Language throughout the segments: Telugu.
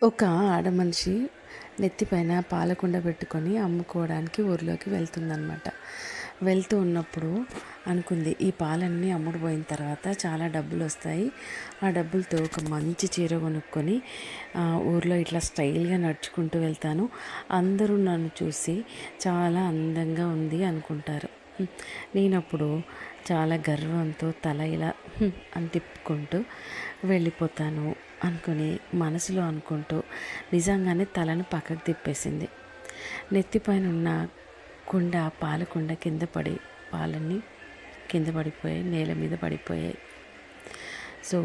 ఒక ఆడమనిషి నెత్తిపైన పాలకుండ పెట్టుకొని అమ్ముకోవడానికి ఊర్లోకి వెళ్తుందనమాట. వెళ్తూ ఉన్నప్పుడు అనుకుంది, ఈ పాలన్నీ అమ్ముడు పోయిన తర్వాత చాలా డబ్బులు వస్తాయి. ఆ డబ్బులతో ఒక మంచి చీర కొనుక్కొని ఊర్లో ఇట్లా స్టైల్గా నడుచుకుంటూ వెళ్తాను. అందరూ నన్ను చూసి చాలా అందంగా ఉంది అనుకుంటారు. నేనప్పుడు చాలా గర్వంతో తల ఇలా అని తిప్పుకుంటూ వెళ్ళిపోతాను అనుకుని మనసులో అనుకుంటూ నిజంగానే తలను పక్కకు తిప్పేసింది. నెత్తిపైన ఉన్న కుండ, పాల కుండ కింద పడి పాలన్నీ కింద పడిపోయాయి, నేల మీద పడిపోయాయి. సో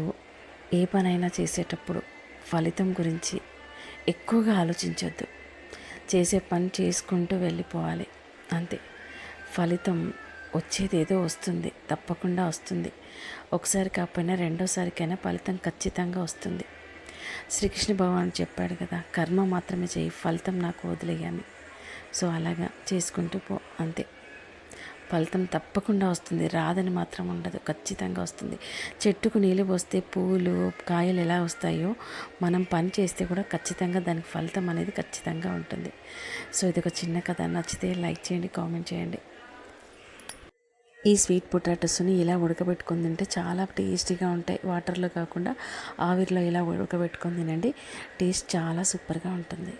ఏ పనైనా చేసేటప్పుడు ఫలితం గురించి ఎక్కువగా ఆలోచించొద్దు. చేసే పని చేసుకుంటూ వెళ్ళిపోవాలి అంతే. ఫలితం వచ్చేదేదో వస్తుంది, తప్పకుండా వస్తుంది. ఒకసారి కాకపోయినా రెండోసారికైనా ఫలితం ఖచ్చితంగా వస్తుంది. శ్రీకృష్ణ భగవాన్ చెప్పాడు కదా, కర్మ మాత్రమే చేయి, ఫలితం నాకు వదిలేయని. సో అలాగా చేసుకుంటూ పో అంతే. ఫలితం తప్పకుండా వస్తుంది, రాదని మాత్రం ఉండదు, ఖచ్చితంగా వస్తుంది. చెట్టుకు నీళ్ళు పోస్తే పువ్వులు కాయలు ఎలా వస్తాయో మనం పని చేస్తే కూడా ఖచ్చితంగా దానికి ఫలితం అనేది ఖచ్చితంగా ఉంటుంది. సో ఇది ఒక చిన్న కథ. నచ్చితే లైక్ చేయండి, కామెంట్ చేయండి. ఈ స్వీట్ పొటాటోస్ని ఇలా ఉడకబెట్టుకొని తింటే చాలా టేస్టీగా ఉంటాయి. వాటర్లో కాకుండా ఆవిరిలో ఇలా ఉడకబెట్టుకొని తినండి, టేస్ట్ చాలా సూపర్గా ఉంటుంది.